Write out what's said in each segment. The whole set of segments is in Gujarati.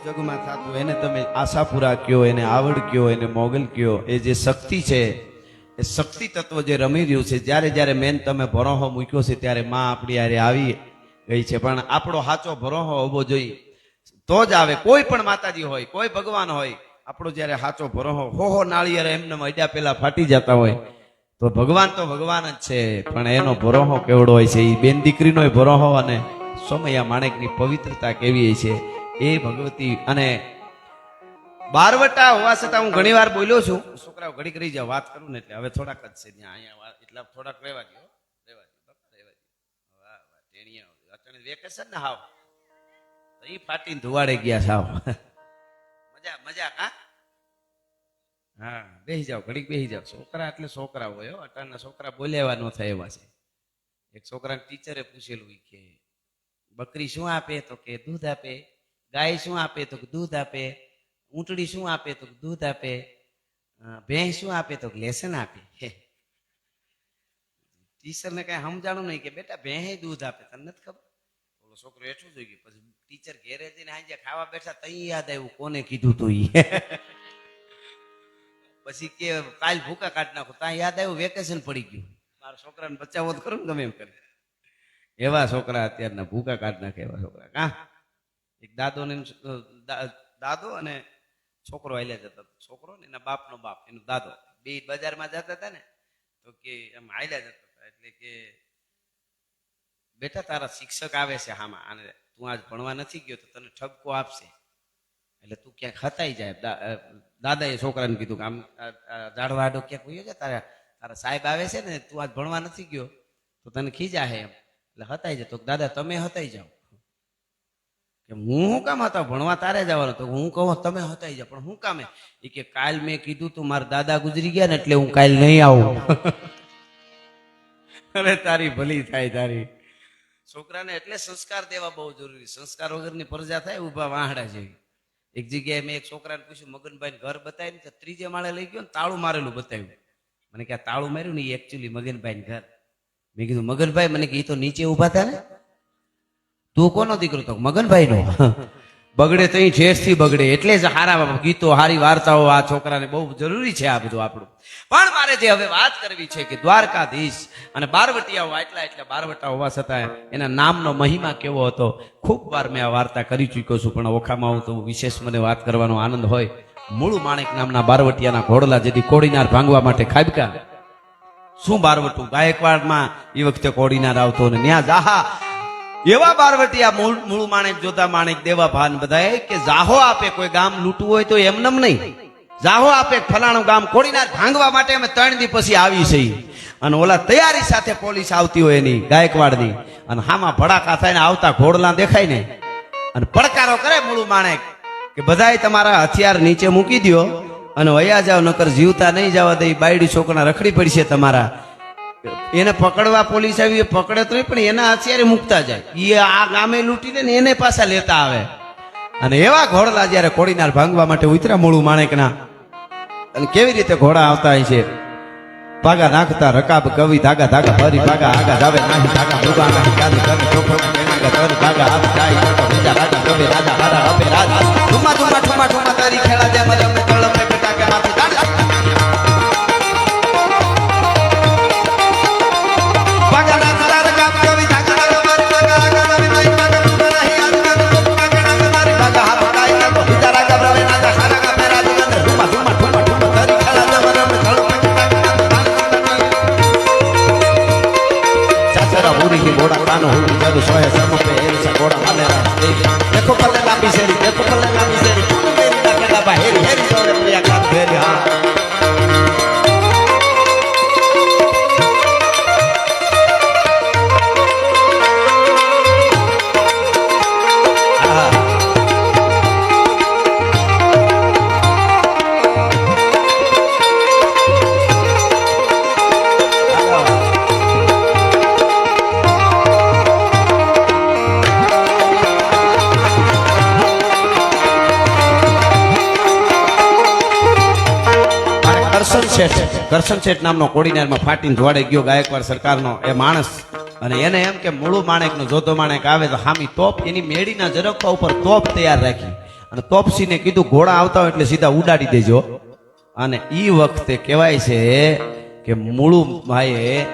જગમાં થતું એને તમે આશાપુરા કયો, એને આવડ કયો, એને મોગલ કયો, એ જે શક્તિ છે એ શક્તિ તત્વ જે રમી રહ્યું છે, જ્યારે જ્યારે મેન તમે ભરોહો મૂક્યો છે ત્યારે માં આપણી હારે આવી ગઈ છે. પણ આપણો સાચો ભરોહો હોવો જોઈએ તો જ આવે. કોઈ પણ માતાજી હોય, કોઈ ભગવાન હોય, આપણો જ્યારે સાચો ભરોહો હો નાળિયેર એમને અડ્યા પેલા ફાટી જતા હોય તો ભગવાન જ છે, પણ એનો ભરોહો કેવડો હોય છે, એ બેન દીકરીનો ભરોહો અને સોમૈયા માણેકની પવિત્રતા કેવી છે એ ભગવતી. અને બારવટા હોવા છતાં હું ઘણી વાર બોલ્યો છું, છોકરાઓ ઘડી કરી જાવ વાત કરું ને એટલે હવે થોડાક જ છે ત્યાં અહીંયા એટલા થોડાક રહેવા દો વાહ વાહ ટેણીયા અચાનક વેકેશન ને હાવ તો ઈ ફાટીને ધુવાડે ગયા સાવ મજા હા બેસી જાવ ઘડીક બેસી જાવ. છોકરા એટલે છોકરા હોય, અટાણના છોકરા બોલ્યા ન થાય એવા છે. એક છોકરાને ટીચરે પૂછેલું કે બકરી શું આપે તો કે દૂધ આપે, ગાય શું આપે તો દૂધ આપે, ઊંટડી શું આપે તો દૂધ આપે, ભેંસ શું આપે તો લેસન આપે. ટીચરને કઈ સમજાણું નહીં કે બેટા ભેંસ દૂધ આપે, તને નથી ખબર? ઓલો છોકરો એટલું જોઈ ગયું. પછી ટીચર ઘેરે જઈને આજે ખાવા બેઠા તઈ યાદ આવ્યું કોને કીધું તું ઈ. પછી કે કાલ ભૂકા કાઢ નાખો, ત્યાં યાદ આવ્યું વેકેશન પડી ગયું, મારા છોકરાને બચાવો તો ખરું ને ગમે એમ કરે. એવા છોકરા અત્યારના ભૂકા કાઢ નાખે એવા છોકરા. કા એક દાદો અને છોકરો હાલ્યા જતા, છોકરો ને એના બાપનો બાપ, એનો દાદો, બે બજારમાં જતા હતા ને તો કે એમ હાલ્યા જતા હતા. એટલે કે બેટા તારા શિક્ષક આવે છે હામાં, અને તું આજ ભણવા નથી ગયો તો તને ઠપકો આપશે, એટલે તું ક્યાંક હતાઈ જાય. દાદાએ છોકરાને કીધું કે આમ ઝાડવાડો ક્યાંક હોઈએ છે, તારા સાહેબ આવે છે ને, તું આજ ભણવા નથી ગયો તો તને ખીજા હે એમ, એટલે હતાઈ જાય. તો દાદા તમે હતાઈ જાઓ. કે હું શું કામ હતા ભણવા તારે જવાનું? તો હું કહું તમે હતાઈ જાઓ, પણ હું કામે? એ કે કાલ મેં કીધું તું મારા દાદા ગુજરી ગયા ને એટલે હું કાલ નહીં આવું. અરે તારી ભલી થાય તારી. છોકરાને એટલે સંસ્કાર દેવા બહુ જરૂરી. સંસ્કાર વગરની પ્રજા થાય ઉભા વાહડા જેવી. એક જગ્યાએ મેં એક છોકરાને પૂછ્યું, મગનભાઈ ઘર બતાવી ને, ત્રીજે માળે લઈ ગયો ને તાળું મારેલું બતાવ્યું. મને કે તાળું માર્યું ને એ એકચ્યુઅલી મગનભાઈ ઘર. મેં કીધું મગનભાઈ? મને કે એ તો નીચે ઉભા હતા ને. તું કોનો દીકરો? તો મગનભાઈ નો. બગડે તો અહીં ઠેઠથી બગડે. એટલે જ સારા ગીતો, સારી વાર્તાઓ આ છોકરાને બહુ જરૂરી છે આ બધું આપણું. પણ મારે જે હવે વાત કરવી છે કે દ્વારકાધીશ અને બારવટિયાઓ એટલા બારવટા હોવા છતાં એના નામનો મહિમા કેવો હતો. ખૂબ વાર મેં આ વાર્તા કરી ચૂક્યો છું, પણ ઓખામાં હું તો વિશેષ મને વાત કરવાનો આનંદ હોય. મૂળ માણેક નામના બારવટિયાના ઘોડલા જેથી કોડીનાર ભાંગવા માટે ખાબકા. શું બારવટું? ગાયકવાડમાં એ વખતે કોડીનાર આવતો ને ત્યાં જાહા એવા બારવટિયા મૂળ માણેક, જોતા માણેક, દેવા ભાન બધા કે જાહો આપે. કોઈ ગામ લૂંટવું હોય તો એમનેમ નહીં, જાહો આપે ફલાણું ગામ કોડીનાર ભાંગવા માટે અમે 3 દી પછી આવી છે. અને ઓલા તૈયારી સાથે પોલીસ આવતી હોય એની ગાયકવાડની, અને હામાં ભડાકા થઈને આવતા ઘોડલા દેખાય ને, અને પડકારો કરે મૂળ માણેક કે બધાય તમારા હથિયાર નીચે મૂકી દો અને વયા જાવ, નકર જીવતા નહીં જવા દે. બાયડી છોકરા રખડી પડશે તમારા. એને પકડવા પોલીસ આવી, પકડે તો નહીં પણ એના હથિયારે મૂકતા જાય. એ આ ગામે લૂંટી દે ને એને પાછા લેતા આવે. અને એવા ઘોડલા જયારે કોડીનાર ભાંગવા માટે ઉતર્યા મૂળ માણેકના, અને કેવી રીતે ઘોડા આવતા હોય છે, ભાગા નાખતા રકાબ કવિ ધાગા ધાગા ભરી ભાગા આગા જાવે નાહી ધાગા મૃગા નાહી ગાદી કરી છોકરો કેનાગા તર ભાગા હાથ જાય તો બીજા રાજા કવે રાજા હારા અપે રાજા ઠુમા ઠુમા ઠુમા ઠુમા તારી ખેલા જે મલમ કળમ મે બેટા કે હાથ દાડા ભાગા નાખતા રકાબ કવિ ધાગા ધાગા ભરી ભાગા આગા જાવે નાહી ભાગા મૃગા નાહી ગાદી કરી છોકરો કેનાગા તારી ભાગા હાથ જાય તો બીજા રાજા કવે રાજા હારા અપે રાજા ઠુમા ઠુમા ઠુમા ઠુમા તારી ખેલા જે મલમ કળમ पूरी की घोड़ा कानो हुई जरू सोए सम पे एलसा घोड़ा वाले देखो पल्ले लांबी सेरी, देखो पल्ले लांबी सेरी, तू मेरी ना केला बाहेरी हेरी सोरे प्रिया कान फेरी. हां કરશન શેઠ નામનો કોડીનારમાં ફાટીને ધોવાડે ગયો ગાયકવાડ સરકારનો એ માણસ. અને એને એમ કે મૂળું માણેકનો જોતો માણેક આવે તો હામી તોપ, એની મેડીના ઝરખવા ઉપર તોપ તૈયાર રાખી અને તોપસીને કીધું ઘોડા આવતા હોય એટલે સીધા ઉડાડી દેજો. અને ઈ વખતે કહેવાય છે કે મુળુ ભાઈએ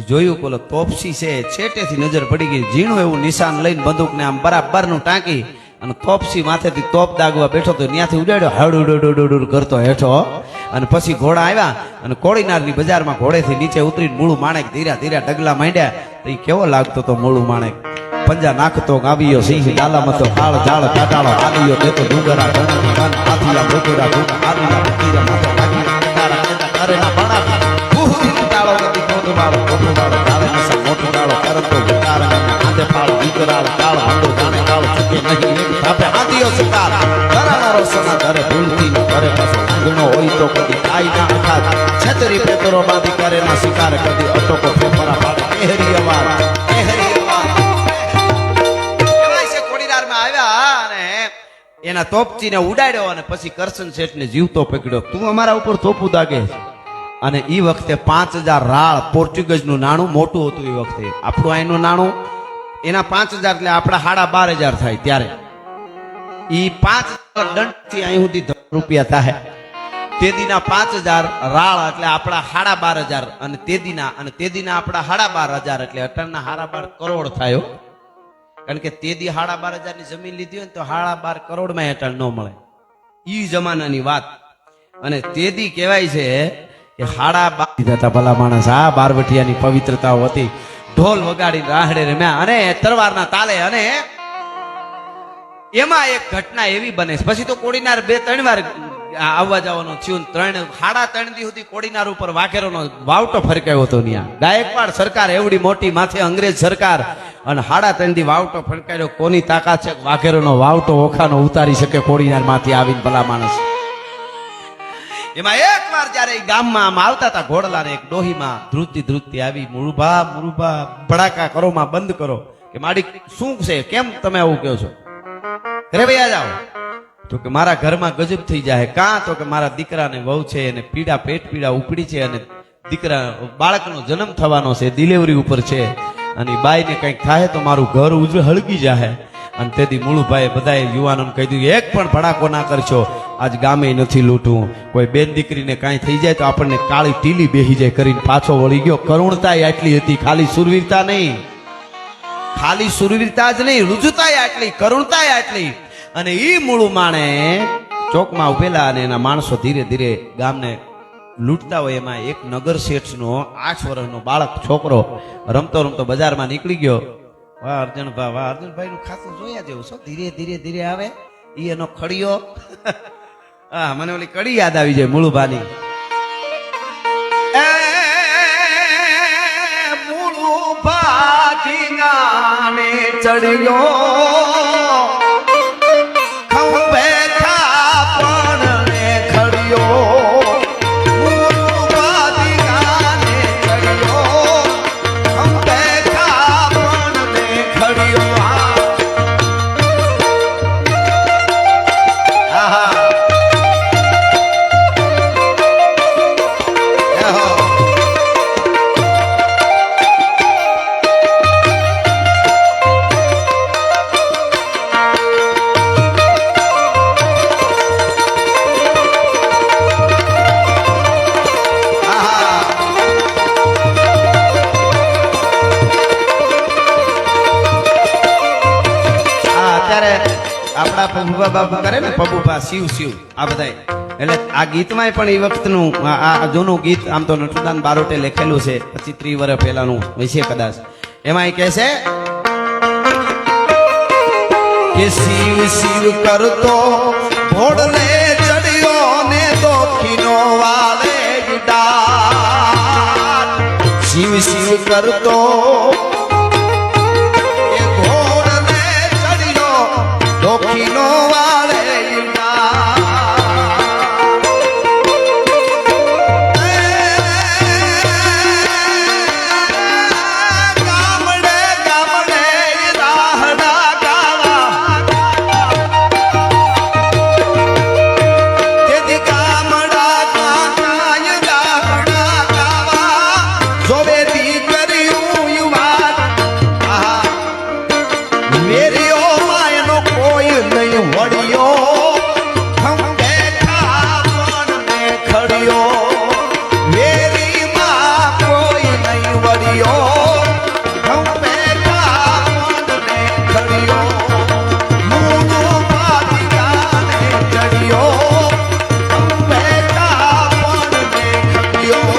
જોયું પેલો તોપસી છે છેટેથી નજર પડી ગઈ, ઝીણું એવું નિશાન લઈને બંદૂકને આમ બરાબરનું ટાંકી અને તોપસી માથેથી તોપ દાગવા બેઠો તો ત્યાંથી ઉડાડ્યો, હાડુડુડુડુડ કરતો હેઠો. અને પછી ઘોડા આવ્યા અને કોડીનારની બજારમાં ઘોડેથી નીચે ઉતરીને મૂળું માણેક ધીરા ધીરા ડગલા માંડ્યા. તો એ કેવો લાગતો તો મૂળું માણેક, પંજા નાખતો ગાવીયો સિંહ ડાલામાં તો કાળ ઝાડ કાટાળો આલિયો દેતો ડુંગરા ગણતી કાન હાથીલા ડુંગરા ડુંગરા આલિયા પકીરા માથે લાગી કાટાળા કેતા કરેના બણા ઉહુરી ડાળો ગતિ કોદવાળો કોદવાળો ડાળે નસા મોટો ડાળો કરતો વિકાર આંધે પાળ દીકરાળ ડાળ હાંડો જાણે ડાળ ચૂકે નહીં એક થાપે આદિયો શિકાર ધરાનારો સોના ધરે ભૂલતી ન કરે પાછો આંગણો હોય તો કદી કાઈ ના અખાત છતરી પેતરો બાંધી કરે ના શિકાર કદી અટકો ફેફરા પાડે કેહરી અવાજ કેહરી અવાજ. એના તોપચીને ઉડાડ્યો અને પછી કરશન શેઠને જીવતો પકડ્યો, તું અમારા ઉપર તોપું દાગે. અને ઈ વખતે 5000 રાળ પોર્ટુગીઝનું નાણું મોટું હતું. એ વખતે આપણું અહીંનું નાણું એના 5000 એટલે આપણા 12500 થાય. ત્યારે ઈ 5000 દંડથી અહીં સુધી રૂપિયા થાય. તેદીના 5000 રાળ એટલે આપણા 12500 અને તેદીના આપણા 12500 એટલે અટાણના 12.5 કરોડ થયો. કારણ કે તેદી 12500 ની જમીન લીધી હોય ને તો 12.5 કરોડ માં હેઠળ ન મળે. ઈ જમાનાની વાત. અને તેદી કહેવાય છે કે 12.5 હતા ભલા માણસ. આ બારવટિયાની પવિત્રતાઓ હતી. ઢોલ વગાડીને રાહડે રમ્યા અને તરવારના તાલે. અને એમાં એક ઘટના એવી બને પછી તો કોડીનાર 2-3 વાર આવવા જવાનું થયું. 3.5 દી સુધી કોડીનાર ઉપર વાઘેરોનો વાવટો ફરકાયો હતો. ત્યાં ગાયકવાડ સરકાર એવડી મોટી માથે અંગ્રેજ સરકાર અને 3.5 દી વાવટો ફરકાયો. કોની તાકાત છે વાઘેરોનો વાવટો ઓખાનો ઉતારી શકે કોડીનાર માંથી આવીને ભલા માણસ. એમાં એક વાર જયારે ગામમાં આમ આવતા હતા ઘોડલાને એક ડોહીમાં ધ્રુજતી આવી, મુરુભા ભડાકા કરો માં બંધ કરો. કે માડી શું છે, કેમ તમે આવું કહો છો? ઘરે ભાઈ જાઓ. તો કે મારા ઘરમાં ગજબ થઈ જાય. કાં તો કે મારા દીકરાને વહુ છે એને પેટ પીડા ઉપડી છે અને દીકરા બાળકનો જન્મ થવાનો છે, ડિલિવરી ઉપર છે અને બાઈને કંઈક થાય તો મારું ઘર હળગી જાય. અને તેથી મુળુભાઈ બધાએ યુવાનોને કહી દીધું એક પણ ભડાકો ના કરશો, આજ ગામે નથી લૂંટવું. કોઈ બેન દીકરીને કાંઈ થઈ જાય તો આપણને કાળી ટીલી બેહી જાય કરીને પાછો વળી ગયો. કરુણતા આટલી હતી, ખાલી સુરવીરતા નહીં, ખાલી સુરવીરતા જ નહીં, રુજુતા આટલી, કરુણતા આટલી. અને ઈ મૂળું માણે ચોકમાં ઉભેલા અને એના માણસો ધીરે ધીરે ગામને લૂંટતા હોય. એમાં એક નગર શેઠનો 8 વર્ષનો બાળક છોકરો રમતો રમતો બજારમાં નીકળી ગયો. વાહ અર્જુનભાઈ, વાહ અર્જુનભાઈ નું ખાતું જોયા જેવું છો. ધીરે ધીરે ધીરે આવે ઈ એનો ખડિયો. હા, મને ઓલી કડી યાદ આવી જાય મુળુભાની. મુળુભા ધીંગાણે ચડ્યો આપણા પબુભા બાબુ કરે ને, પબુભા શિવ શિવ આ બધા. એટલે આ ગીતમાં પણ એ વખતનું આ જૂનું ગીત આમ તો નટુદાન બારોટે લખેલું છે, 25-30 વર્ષ પહેલાનું હશે કદાચ. એમાં એ કહે છે કે શિવ શિવ કરતો ભોળને ચડ્યો ને દોખીનો વાલે ડાળ. શિવ શિવ કરતો દોખીનો વાળે ગામડે ગામડે રાહડા ગાવા. તેથી ગામડા કાંઈ રાહડા ગાવા જોવે દીકરીઓ યુવાન ચડિયો ખંભે કામણને ચડિયો મૂળું પાદિકાને ચડિયો ખંભે કામણને ખડિયો.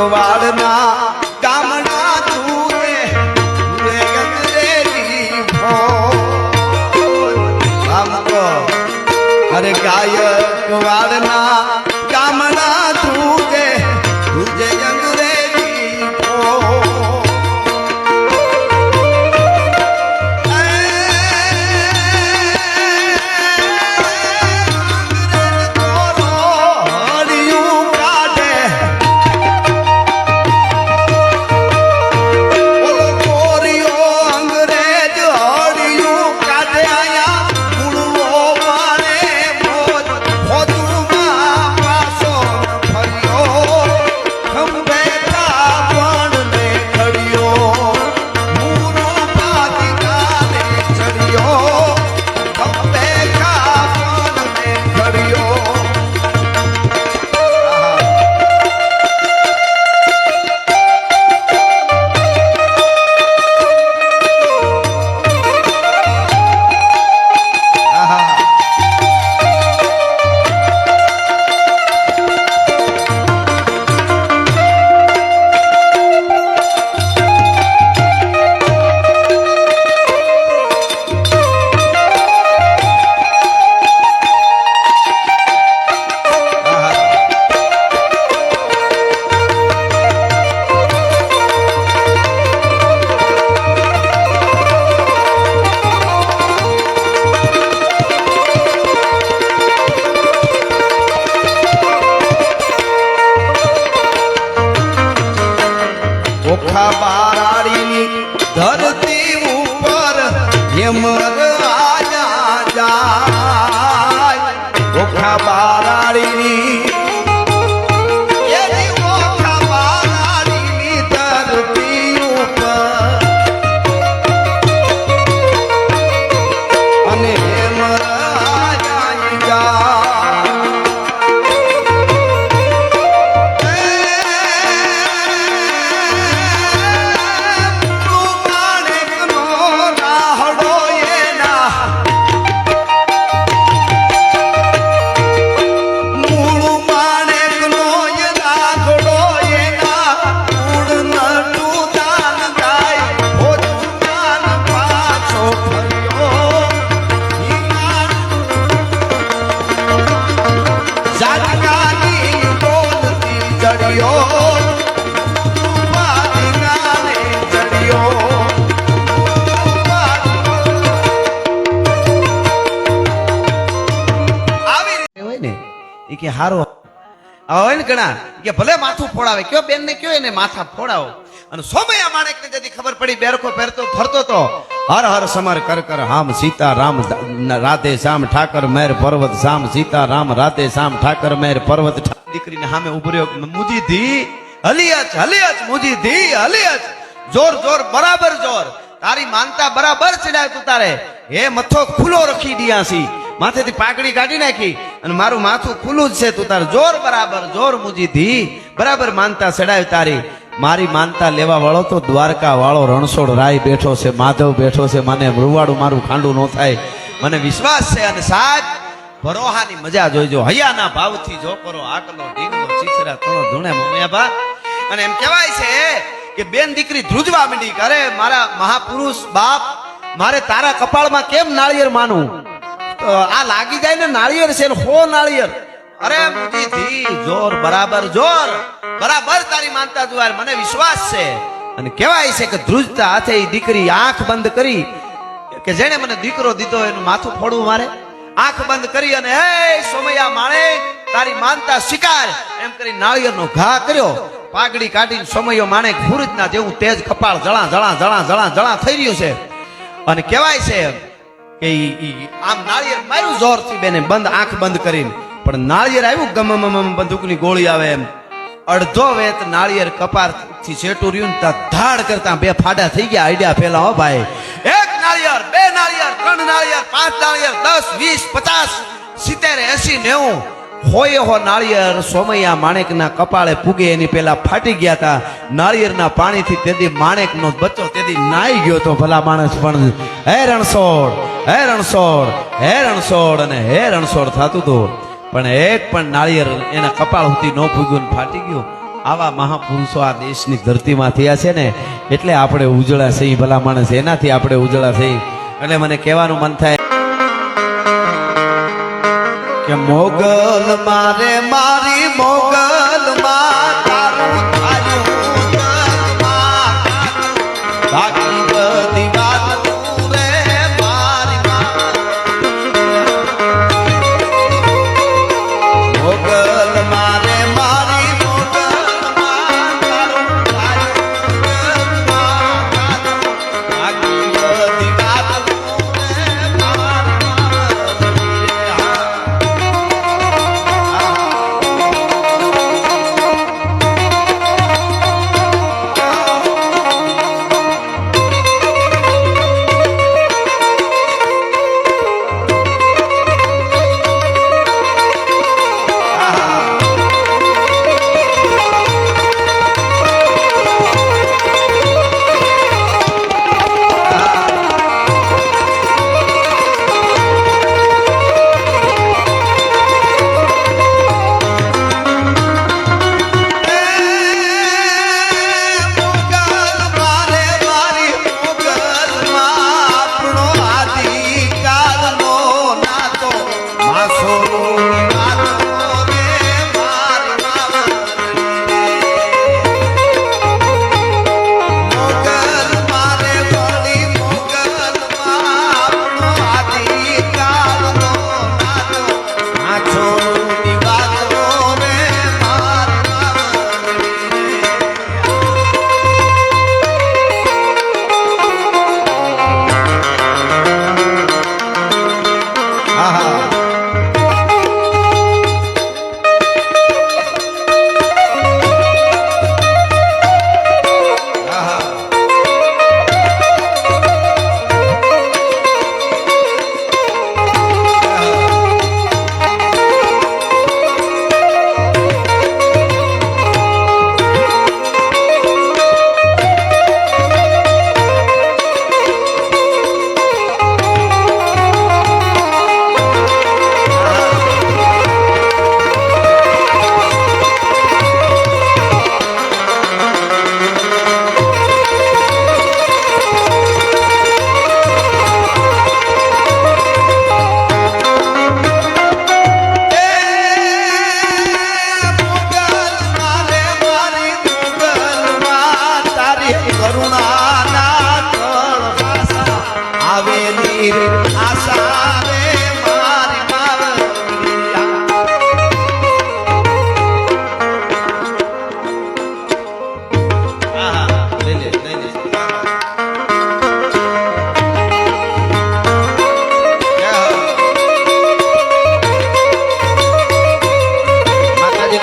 વાડના ગામના તુરે અંગ્રેજી ભો અરે ગાયક વાડના ગામના તુરે અંગ્રેજી ભો ઓખા બારાડીની ધરતી ઉપર યમર આજા જાય ઓખા બારાડીની એની ઓખા બારાડીની ધરતી ઉપર અને યમર આજા જાય કે હારો હોય ને ઘણા કે ભલે માથું ફોડાવે કયો બેન ને કયો એને માથા ફોડાવો અને સોમૈયા માણેક ને જદી ખબર પડી બેરખો પહેરતો ફરતો તો હર હર સમર કર કર હામ સીતા રામ રાધે શ્યામ ઠાકર મેર પર્વત શ્યામ સીતા રામ રાધે શ્યામ ઠાકર મેર પર્વત દીકરીને સામે ઉભર્યો મુજી ધી હલિયચ મુજી ધી હલિયચ જોર જોર બરાબર જોર તારી માનતા બરાબર ચડાય તું તારે હે મથો ખુલ્લો રખી દિયાસી માથેથી પાઘડી કાઢી નાખી અને મારું માથું ખુલ્લું જ છે તું તાર જોર બરાબર જોર મુજી ધી બરાબર માનતા ચડાય તારી મારી માનતા લેવા વાળો તો દ્વારકા વાળો રણછોડ રાય બેઠો છે માધવ બેઠો છે મને રૂવાડું મારું ખાંડું ન થાય મને વિશ્વાસ છે અને સાહેબ ભરોહાની મજા જોઈજો હૈયાના ભાવથી જો કરો આકલો ઢીંગલો ચીથરા તણો ધૂણે મોમિયાભા અને એમ કહેવાય છે કે બેન દીકરી ધ્રુજવા માંડી કરે મારા મહાપુરુષ બાપ મારે તારા કપાળમાં કેમ નાળિયેર માનું આ લાગી જાય ને નાળિયેર છે હો નાળિયેર અરે મુજી ધી જોર બરાબર તારી માનતા જુવાર મને વિશ્વાસ છે અને કહેવાય છે કે ધ્રુજતા હાથે એ દીકરી આંખ બંધ કરી કે જેને મને દીકરો દીધો એનું માથું ફોડવું મારે આંખ બંધ કરી અને હે સોમૈયા માણેક તારી માનતા સ્વીકાર એમ કરી નાળિયેરનો ઘા કર્યો. પાઘડી કાઢીને સમયો માણેક હુરજના જેવું તેજ કપાળ જળા જળા જળા જળા જળા થઈ રહ્યું છે. અને કહેવાય છે કે આમ નાળિયેર માર્યું જોરથી બેને બંધ આંખ બંધ કરીને, પણ નાળિયેર આવ્યું ગમ બંદૂકની ગોળી આવે એમ અડધો વેત નાળિયેર કપાળથી છેટું રહ્યું ને ત્યાં ધાડ કરતા બે ફાડા થઈ ગયા. આઈડિયા ફેલા હો ભાઈ. એક નાળિયેર, બે નાળિયેર, ત્રણ નાળિયેર, પાંચ નાળિયેર, 10, 20, 50, 70, 80, 90 હોય હો નાળિયેર સોમૈયા માણેકના કપાળે પૂગે એની પેલા ફાટી ગયા હતા. નાળિયેરના પાણીથી તેથી માણેકનો બચ્ચો તેથી નાઈ ગયો તો ભલા માણસ. પણ હે રણછોડ, હે રણછોડ, હે રણછોડ અને હે રણછોડ થતું હતું, પણ એક પણ નાળિયેર એના કપાળ સુધી ન પૂગ્યું ને ફાટી ગયું. આવા મહાપુરુષો આ દેશની ધરતીમાં થયા છે ને, એટલે આપણે ઉજળા થઈ ભલા માણસ. એનાથી આપણે ઉજળા થઈ. એટલે મને કહેવાનું મન થાય કે મોગલ મારે મારી મોગલ માં તારું થાયું ઉજળમાં બાકી બધી વાત તું રે મારી માં. મોગલ મારે મારી મોગલ માં તારું થાયું ઉજળમાં બાકી બધી વાત તું રે મારી માં.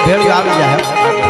ભેળિયું આવી જાય.